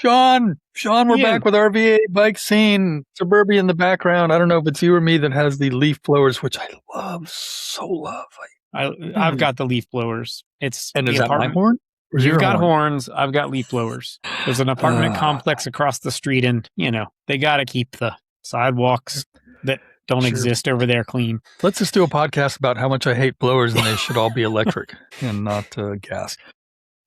Sean, we're You. back with RVA Bike Scene. Suburbia in the background. I don't know if it's you or me that has the leaf blowers, which I love, so love. I've got the leaf blowers. It's And the is that my apartment. horn? Or is You've your got horn? horns. I've got leaf blowers. There's an apartment complex across the street, and they got to keep the sidewalks that don't exist over there clean. Let's just do a podcast about how much I hate blowers, and they should all be electric and not gas.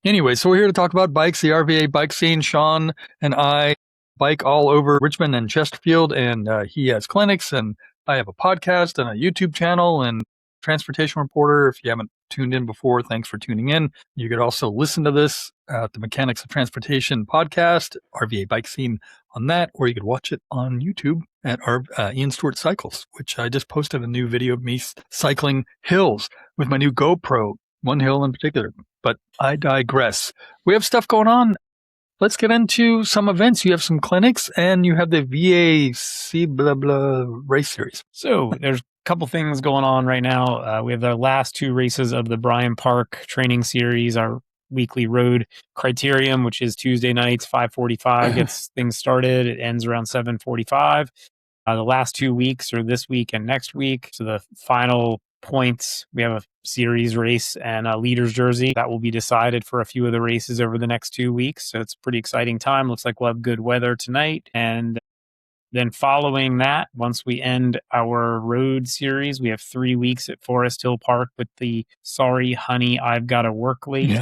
Anyway, so we're here to talk about bikes, the RVA Bike Scene. Sean and I bike all over Richmond and Chesterfield, and he has clinics, and I have a podcast and a YouTube channel and Transportation Reporter. If you haven't tuned in before, thanks for tuning in. You could also listen to this at the Mechanics of Transportation podcast, RVA Bike Scene on that, or you could watch it on YouTube at Ian Stewart Cycles, which I just posted a new video of me cycling hills with my new GoPro, one hill in particular. But I digress. We have stuff going on. Let's get into some events. You have some clinics, and you have the VAC blah blah race series. So there's a couple things going on right now. We have the last two races of the Bryan Park training series, our weekly road criterium, which is Tuesday nights, 5:45 gets things started. It ends around 7:45. The last 2 weeks are this week and next week. So the final points, we have a series race and a leader's jersey that will be decided for a few of the races over the next 2 weeks. So it's a pretty exciting time. Looks like we'll have good weather tonight. And then following that, once we end our road series, we have 3 weeks at Forest Hill Park with the Sorry Honey, I've Got to Work Late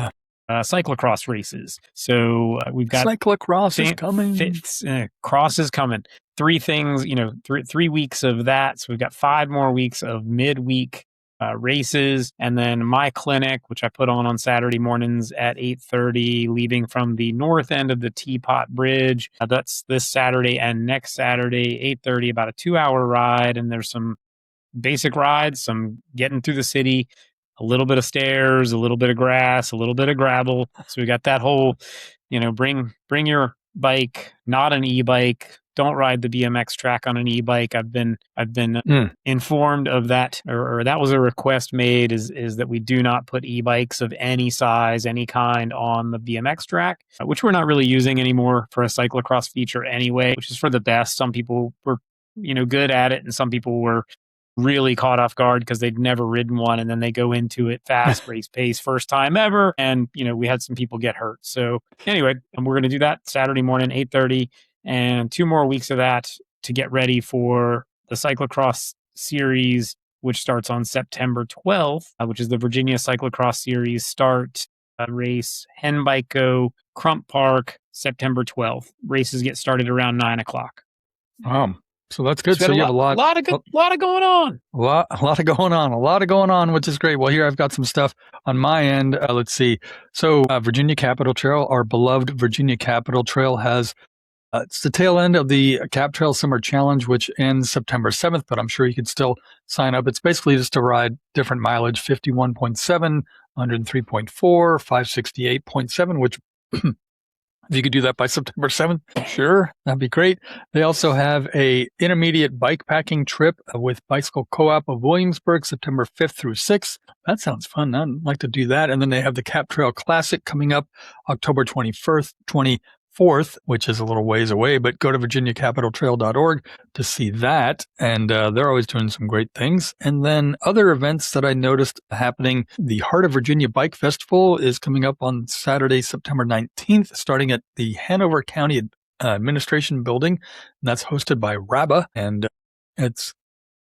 cyclocross races. So we've got cyclocross is coming. Cross is coming. 3 things, 3 weeks of that. So we've got 5 more weeks of midweek races, and then my clinic, which I put on Saturday mornings at 8:30, leaving from the north end of the Teapot Bridge. That's this Saturday and next Saturday, 8:30, about a 2-hour ride, and there's some basic rides, some getting through the city, a little bit of stairs, a little bit of grass, a little bit of gravel. So we got that whole, bring your bike, not an e-bike. Don't ride the BMX track on an e-bike. I've been informed of that, or that was a request made, is that we do not put e-bikes of any size, any kind on the BMX track, which we're not really using anymore for a cyclocross feature anyway, which is for the best. Some people were, good at it, and some people were really caught off guard because they'd never ridden one, and then they go into it fast, race pace, first time ever, and we had some people get hurt. So anyway, we're going to do that Saturday morning, 8:30. And 2 more weeks of that to get ready for the cyclocross series, which starts on September 12th, which is the Virginia Cyclocross Series start race, Hen Bike Go, Crump Park, September 12th. Races get started around 9:00. So that's good. So you have a lot of going on. A lot of going on, which is great. Well, here I've got some stuff on my end. Let's see. So Virginia Capitol Trail, our beloved Virginia Capitol Trail, has it's the tail end of the Cap Trail Summer Challenge, which ends September 7th, but I'm sure you could still sign up. It's basically just to ride different mileage, 51.7, 103.4, 568.7, which if you could do that by September 7th, sure, that'd be great. They also have a intermediate bike packing trip with Bicycle Co-op of Williamsburg, September 5th through 6th. That sounds fun. I'd like to do that. And then they have the Cap Trail Classic coming up October 21st, 24th, which is a little ways away, but go to virginiacapitoltrail.org to see that. And they're always doing some great things. And then other events that I noticed happening, the Heart of Virginia Bike Festival is coming up on Saturday, September 19th, starting at the Hanover County Administration Building. And that's hosted by RABA. And it's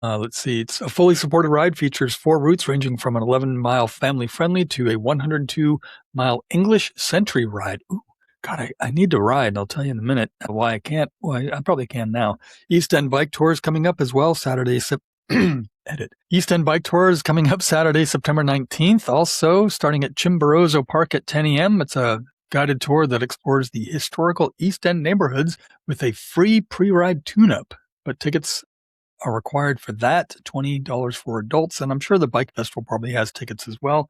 it's a fully supported ride, features 4 routes ranging from an 11-mile family-friendly to a 102-mile English Century ride. Ooh. God, I need to ride. I'll tell you in a minute why I can't. Well, I probably can now. East End Bike Tour is coming up as well, Saturday. East End Bike Tour is coming up Saturday, September 19th. Also, starting at Chimborazo Park at 10 a.m. It's a guided tour that explores the historical East End neighborhoods with a free pre-ride tune-up. But tickets are required for that, $20 for adults. And I'm sure the Bike Festival probably has tickets as well.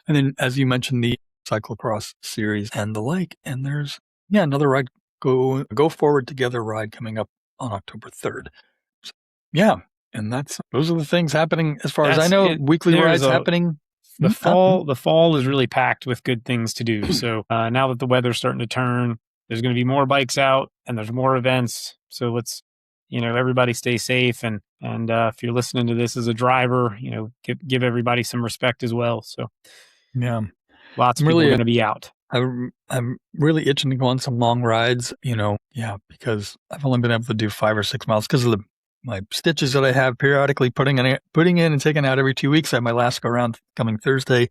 And then, as you mentioned, the cyclocross series and the like, and there's another ride, go forward together ride coming up on October 3rd. So, and those are the things happening as far as I know. Weekly rides happening. The fall is really packed with good things to do. So now that the weather's starting to turn, there's going to be more bikes out and there's more events. So let's, everybody stay safe. And if you're listening to this as a driver, give everybody some respect as well. So Yeah. lots of I'm people are really going to be out. I'm really itching to go on some long rides, because I've only been able to do 5 or 6 miles because of my stitches that I have periodically putting in and taking out every 2 weeks. I have my last go around coming Thursday,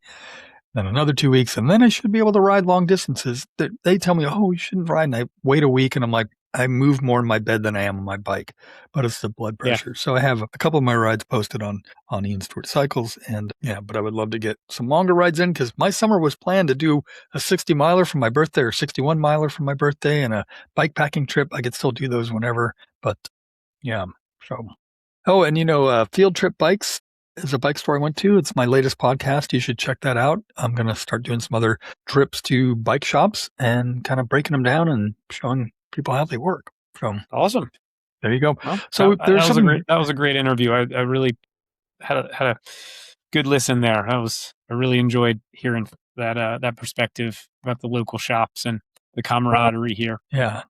then another 2 weeks, and then I should be able to ride long distances. They tell me, oh, you shouldn't ride, and I wait a week, and I'm like, I move more in my bed than I am on my bike, but it's the blood Yeah. pressure. So I have a couple of my rides posted on Ian Stewart Cycles, and but I would love to get some longer rides in because my summer was planned to do a 60 miler for my birthday or 61 miler for my birthday and a bike packing trip. I could still do those whenever, but yeah. So, Field Trip Bikes is a bike store I went to. It's my latest podcast. You should check that out. I'm going to start doing some other trips to bike shops and kind of breaking them down and showing people how they work. So awesome. There you go. Well, so that was a great interview. I really had a good listen there. I really enjoyed hearing that perspective about the local shops and the camaraderie here. Yeah,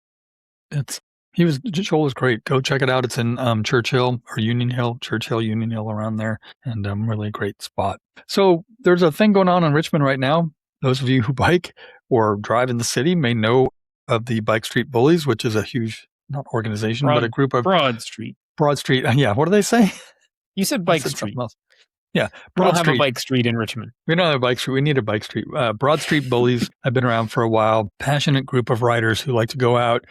Joel was great. Go check it out. It's in Churchill or Union Hill, Union Hill around there, and really great spot. So there's a thing going on in Richmond right now. Those of you who bike or drive in the city may know of the Bike Street Bullies, which is a huge, not organization, but a group of Broad Street. Yeah, what do they say? You said Bike Street. Yeah, we don't have a bike street in Richmond. We don't have a bike street. We need a bike street. Broad Street Bullies have been around for a while. Passionate group of riders who like to go out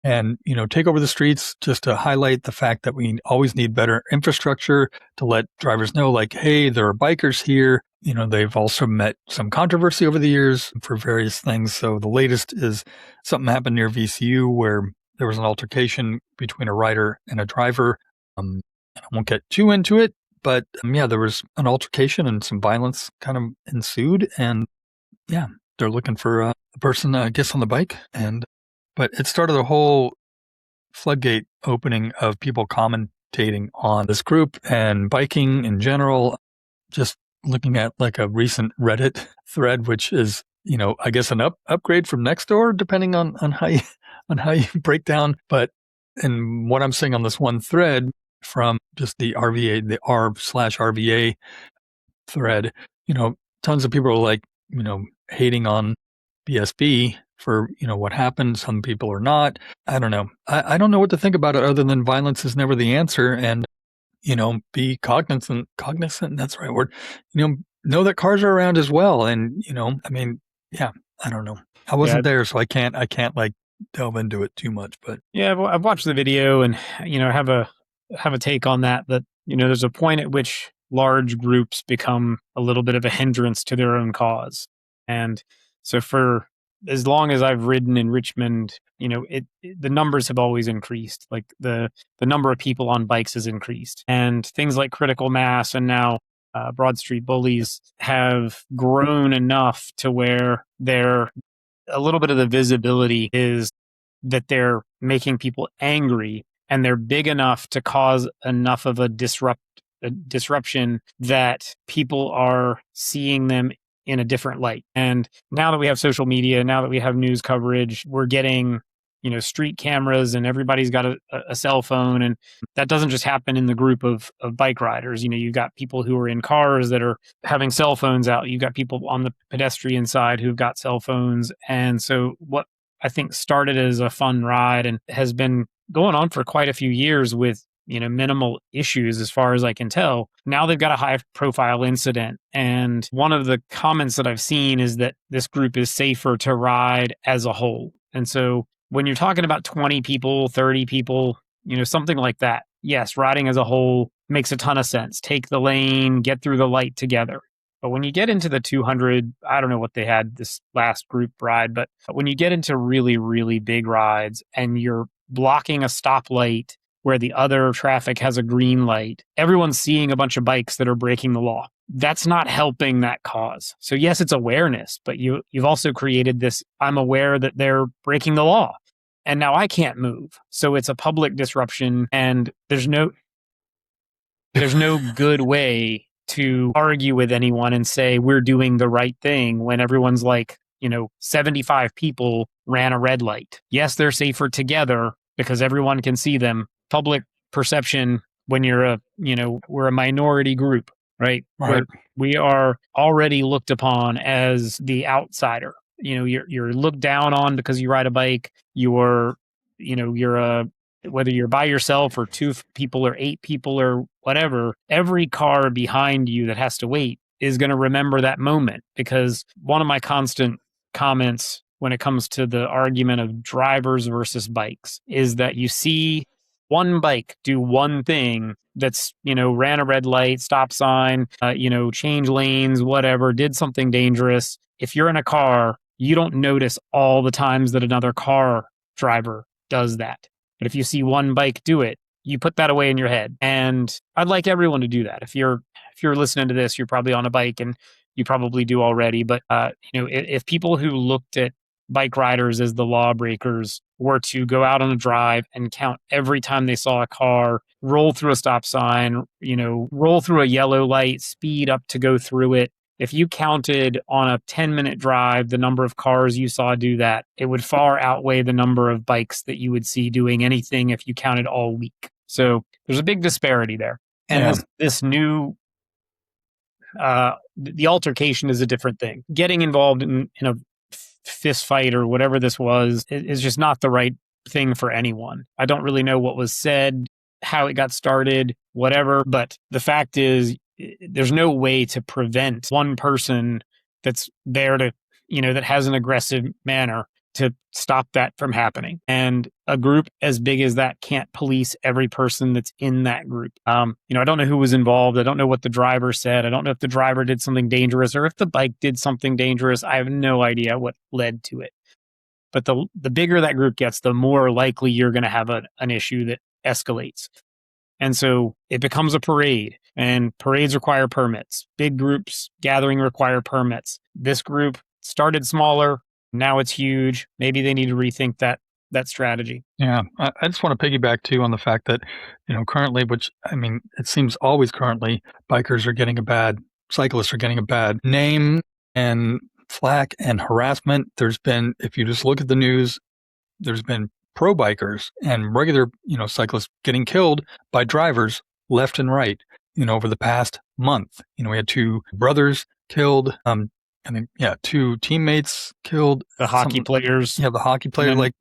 and, take over the streets just to highlight the fact that we always need better infrastructure to let drivers know, like, hey, there are bikers here. They've also met some controversy over the years for various things. So the latest is something happened near VCU where there was an altercation between a rider and a driver. I won't get too into it, but there was an altercation and some violence kind of ensued. And they're looking for a person, I guess, on the bike. But it started a whole floodgate opening of people commentating on this group and biking in general. Just looking at like a recent Reddit thread, which is, I guess an upgrade from Nextdoor, depending on how you break down. But in what I'm seeing on this one thread from just the RVA, the r/RVA thread, tons of people are like, hating on BSB for, what happened. Some people are not. I don't know. I don't know what to think about it other than violence is never the answer. And, be cognizant, that's the right word, know that cars are around as well. And, I don't know. I wasn't there, so I can't like delve into it too much, but yeah, well, I've watched the video and, have a take on that, there's a point at which large groups become a little bit of a hindrance to their own cause. And so for as long as I've ridden in Richmond, the numbers have always increased. Like the number of people on bikes has increased, and things like critical mass and now Broad Street Bullies have grown enough to where a little bit of the visibility is that they're making people angry, and they're big enough to cause enough of a disruption that people are seeing them in a different light. And now that we have social media, now that we have news coverage, we're getting, street cameras, and everybody's got a cell phone. And that doesn't just happen in the group of bike riders. You've got people who are in cars that are having cell phones out. You've got people on the pedestrian side who've got cell phones. And so what I think started as a fun ride and has been going on for quite a few years with, minimal issues as far as I can tell. Now they've got a high profile incident. And one of the comments that I've seen is that this group is safer to ride as a whole. And so when you're talking about 20 people, 30 people, something like that, yes, riding as a whole makes a ton of sense. Take the lane, get through the light together. But when you get into the 200, I don't know what they had this last group ride, but when you get into really, really big rides and you're blocking a stoplight where the other traffic has a green light, everyone's seeing a bunch of bikes that are breaking the law. That's not helping that cause. So yes, it's awareness, but you've also created this, I'm aware that they're breaking the law, and now I can't move. So it's a public disruption, and there's no good way to argue with anyone and say we're doing the right thing when everyone's like, 75 people ran a red light. Yes, they're safer together because everyone can see them. Public perception when we're a minority group, right? Right. We are already looked upon as the outsider. You're looked down on because you ride a bike. Whether you're by yourself or two people or eight people or whatever, every car behind you that has to wait is going to remember that moment. Because one of my constant comments when it comes to the argument of drivers versus bikes is that you see one bike do one thing that's, ran a red light, stop sign, change lanes, whatever, did something dangerous. If you're in a car, you don't notice all the times that another car driver does that. But if you see one bike do it, you put that away in your head. And I'd like everyone to do that. If you're listening to this, you're probably on a bike and you probably do already. But if people who looked at bike riders as the lawbreakers were to go out on a drive and count every time they saw a car roll through a stop sign, roll through a yellow light, speed up to go through it. If you counted on a 10-minute drive the number of cars you saw do that, it would far outweigh the number of bikes that you would see doing anything if you counted all week. So there's a big disparity there. And this new, the altercation is a different thing. Getting involved in a fist fight or whatever this was is just not the right thing for anyone. I don't really know what was said, how it got started, whatever. But the fact is, there's no way to prevent one person that's there to, that has an aggressive manner to stop that from happening. And a group as big as that can't police every person that's in that group. I don't know who was involved. I don't know what the driver said. I don't know if the driver did something dangerous or if the bike did something dangerous. I have no idea what led to it. But the bigger that group gets, the more likely you're going to have an issue that escalates. And so it becomes a parade, and parades require permits. Big groups gathering require permits. This group started smaller. Now it's huge. Maybe they need to rethink that strategy. Yeah. I just want to piggyback too on the fact that, currently, it seems always currently, cyclists are getting a bad name and flack and harassment. If you just look at the news, there's been pro bikers and regular, cyclists getting killed by drivers left and right, over the past month. We had two brothers killed, two teammates killed. The hockey players. Yeah, the hockey player,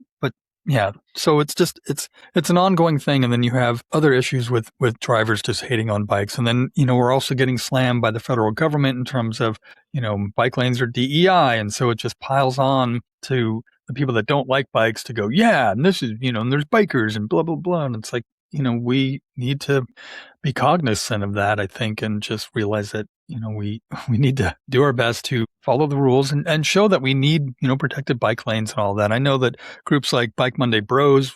so it's an ongoing thing. And then you have other issues with drivers just hating on bikes. And then, we're also getting slammed by the federal government in terms of, bike lanes are DEI. And so it just piles on to the people that don't like bikes to go, yeah, and this is, and there's bikers and blah, blah, blah. And it's like, we need to be cognizant of that, I think, and just realize that, we need to do our best to follow the rules and show that we need, protected bike lanes and all that. I know that groups like Bike Monday Bros,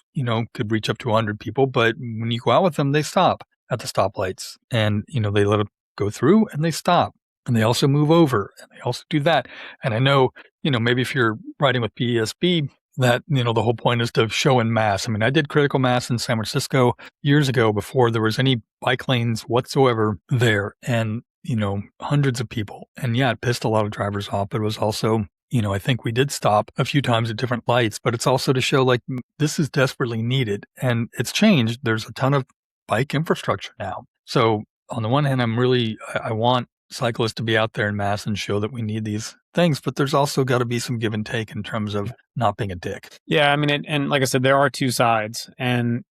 could reach up to 100 people, but when you go out with them, they stop at the stoplights and, they let them go through and they stop. And they also move over and they also do that. And I know, maybe if you're riding with PESB, that, the whole point is to show in mass. I did critical mass in San Francisco years ago before there was any bike lanes whatsoever there. And, hundreds of people. And yeah, it pissed a lot of drivers off, but it was also, I think we did stop a few times at different lights, but it's also to show like this is desperately needed. And it's changed. There's a ton of bike infrastructure now. So on the one hand, I want cyclists to be out there in mass and show that we need these things, but there's also got to be some give and take in terms of not being a dick. Yeah, and like I said, there are two sides, and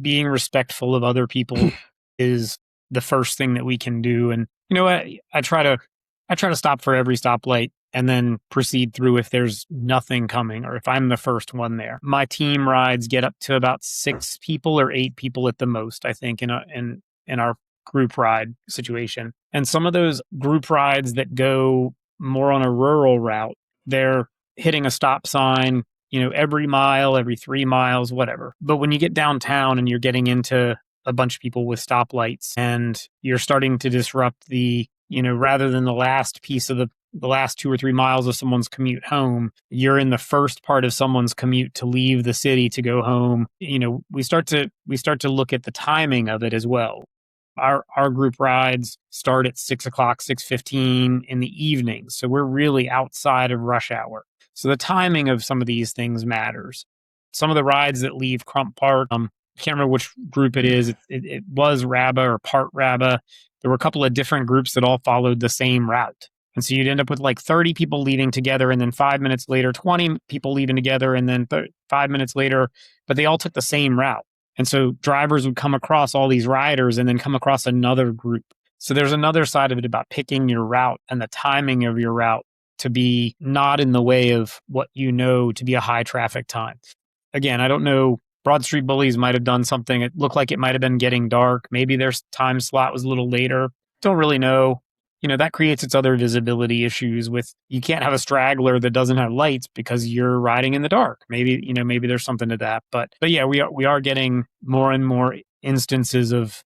being respectful of other people is the first thing that we can do. And I try to stop for every stoplight and then proceed through if there's nothing coming or if I'm the first one there. My team rides get up to about 6 people or 8 people at the most, I think, in our group ride situation. And some of those group rides that go more on a rural route, they're hitting a stop sign, every mile, every 3 miles, whatever. But when you get downtown and you're getting into a bunch of people with stoplights and you're starting to disrupt the, rather than the last piece of the last 2 or 3 miles of someone's commute home, you're in the first part of someone's commute to leave the city to go home. We start to look at the timing of it as well. Our group rides start at 6 o'clock, 6:15 in the evening. So we're really outside of rush hour. So the timing of some of these things matters. Some of the rides that leave Crump Park, I can't remember which group it is. It was RABA or part RABA. There were a couple of different groups that all followed the same route. And so you'd end up with like 30 people leaving together, and then 5 minutes later, 20 people leaving together, and then 5 minutes later, but they all took the same route. And so drivers would come across all these riders and then come across another group. So there's another side of it about picking your route and the timing of your route to be not in the way of what you know to be a high traffic time. Again, I don't know. Broad Street Bullies might have done something. It looked like it might have been getting dark. Maybe their time slot was a little later. Don't really know. That creates its other visibility issues with you can't have a straggler that doesn't have lights because you're riding in the dark. Maybe there's something to that. But yeah, we are getting more and more instances of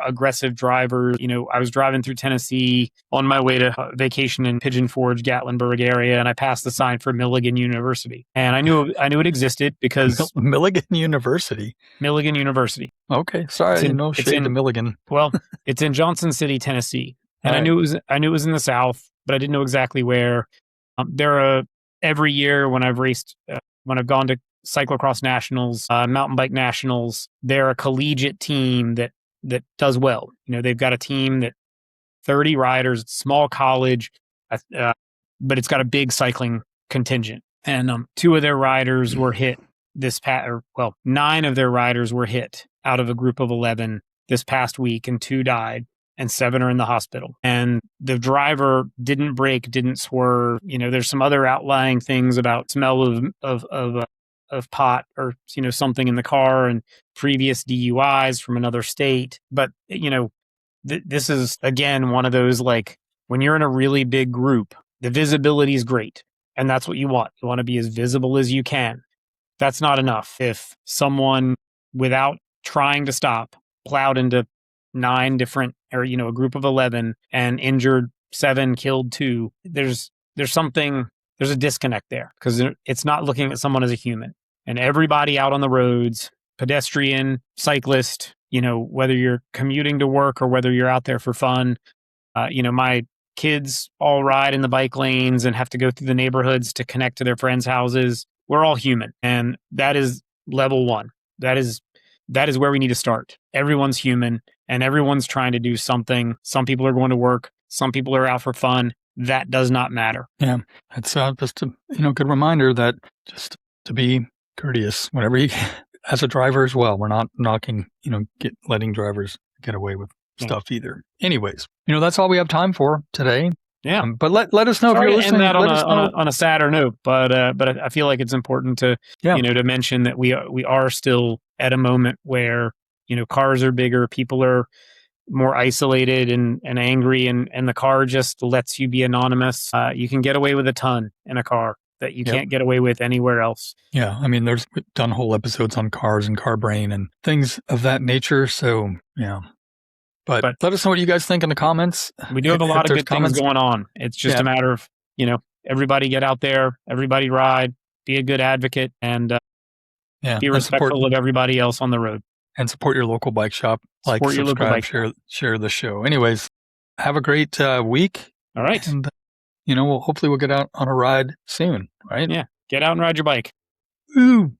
aggressive drivers. I was driving through Tennessee on my way to vacation in Pigeon Forge, Gatlinburg area, and I passed the sign for Milligan University, and I knew it existed because Milligan University. Milligan University. Okay, sorry, no shade to Milligan. Well, it's in Johnson City, Tennessee. And I knew it was in the South, but I didn't know exactly where. Every year when I've raced, when I've gone to cyclocross nationals, mountain bike nationals, they're a collegiate team that does well. They've got a team that 30 riders, small college, but it's got a big cycling contingent. And 2 of their riders were hit well, 9 of their riders were hit out of a group of 11 this past week, and 2 died. And 7 are in the hospital. And the driver didn't brake, didn't swerve. There's some other outlying things about smell of pot or something in the car and previous DUIs from another state. But this is again one of those, like, when you're in a really big group, the visibility is great, and that's what you want. You want to be as visible as you can. That's not enough. If someone, without trying to stop, plowed into 9 different, or a group of 11 and injured 7, killed 2, there's a disconnect there, because it's not looking at someone as a human. And everybody out on the roads, pedestrian, cyclist, whether you're commuting to work or whether you're out there for fun, my kids all ride in the bike lanes and have to go through the neighborhoods to connect to their friends' houses. We're all human, and that is level 1. That is where we need to start. Everyone's human, and everyone's trying to do something. Some people are going to work. Some people are out for fun. That does not matter. Yeah, it's just a good reminder that just to be courteous whenever you, as a driver as well. We're not knocking, letting drivers get away with stuff either. Anyways, that's all we have time for today. Yeah, but let us know if you're listening. That on a sadder note, but I feel like it's important to to mention that we are still at a moment where cars are bigger, people are more isolated and angry, and the car just lets you be anonymous. You can get away with a ton in a car that you can't get away with anywhere else. Yeah, I mean, we've done whole episodes on cars and car brain and things of that nature. So yeah. But let us know what you guys think in the comments. We do have a lot of good things going on. It's just a matter of, everybody get out there, everybody ride, be a good advocate, and be respectful of everybody else on the road. And support your local bike shop. Subscribe, share the show. Anyways, have a great week. All right. And, hopefully we'll get out on a ride soon, right? Yeah. Get out and ride your bike. Ooh.